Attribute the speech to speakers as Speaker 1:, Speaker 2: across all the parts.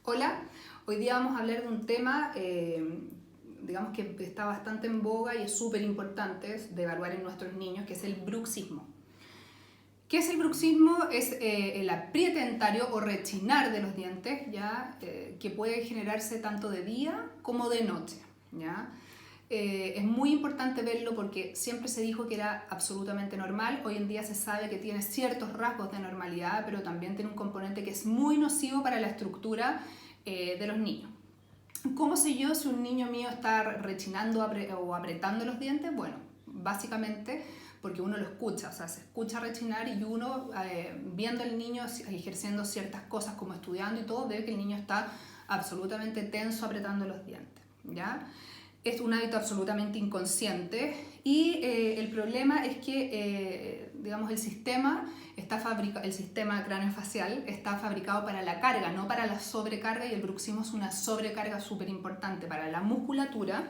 Speaker 1: Hola, hoy día vamos a hablar de un tema, digamos que está bastante en boga y es súper importante de evaluar en nuestros niños, que es el bruxismo. ¿Qué es el bruxismo? Es el apriete dentario o rechinar de los dientes, ¿ya? Que puede generarse tanto de día como de noche, ¿ya? Es muy importante verlo porque siempre se dijo que era absolutamente normal. Hoy en día se sabe que tiene ciertos rasgos de normalidad, pero también tiene un componente que es muy nocivo para la estructura de los niños. ¿Cómo sé yo si un niño mío está rechinando o apretando los dientes? Bueno, básicamente porque uno lo escucha, o sea, se escucha rechinar y uno, viendo al niño ejerciendo ciertas cosas como estudiando y todo, ve que el niño está absolutamente tenso apretando los dientes, ¿ya? Es un hábito absolutamente inconsciente y el problema es que, digamos, el sistema craneofacial está fabricado para la carga, no para la sobrecarga, y el bruxismo es una sobrecarga súper importante para la musculatura.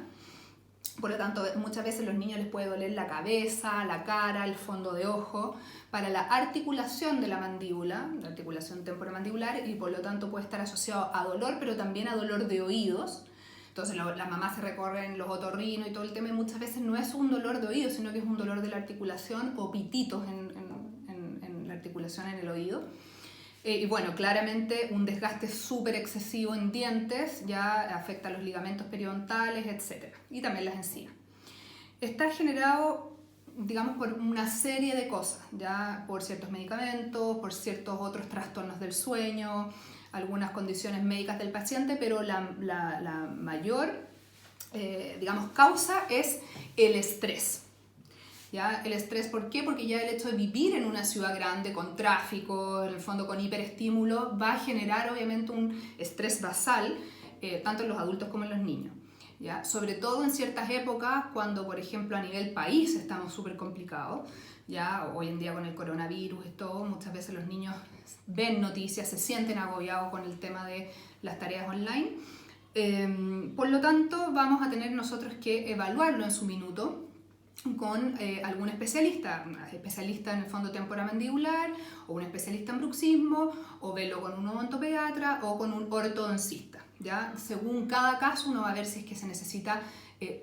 Speaker 1: Por lo tanto, muchas veces a los niños les puede doler la cabeza, la cara, el fondo de ojo, para la articulación de la mandíbula, la articulación temporomandibular, y por lo tanto puede estar asociado a dolor, pero también a dolor de oídos. Entonces las mamás se recorren los otorrinos y todo el tema, y muchas veces no es un dolor de oído, sino que es un dolor de la articulación o pititos en la articulación en el oído. Y bueno, claramente un desgaste súper excesivo en dientes ya afecta a los ligamentos periodontales, etc. Y también las encías. Está generado, digamos, por una serie de cosas, ya por ciertos medicamentos, por ciertos otros trastornos del sueño, algunas condiciones médicas del paciente, pero la mayor, digamos, causa es el estrés. ¿Ya? El estrés, ¿por qué? Porque ya el hecho de vivir en una ciudad grande, con tráfico, en el fondo con hiperestímulo, va a generar obviamente un estrés basal, tanto en los adultos como en los niños. ¿Ya? Sobre todo en ciertas épocas, cuando por ejemplo a nivel país estamos súper complicados, ya hoy en día con el coronavirus y todo, muchas veces los niños ven noticias, se sienten agobiados con el tema de las tareas online. Por lo tanto, vamos a tener nosotros que evaluarlo en su minuto con algún especialista, un especialista en el fondo temporomandibular, o un especialista en bruxismo, o verlo con un odontopediatra o con un ortodoncista, ¿ya? Según cada caso uno va a ver si es que se necesita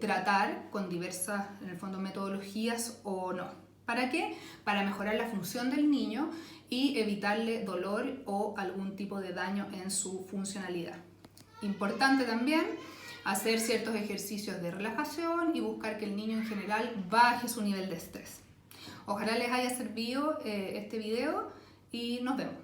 Speaker 1: tratar con diversas, en el fondo, metodologías o no. ¿Para qué? Para mejorar la función del niño y evitarle dolor o algún tipo de daño en su funcionalidad. Importante también hacer ciertos ejercicios de relajación y buscar que el niño en general baje su nivel de estrés. Ojalá les haya servido este video y nos vemos.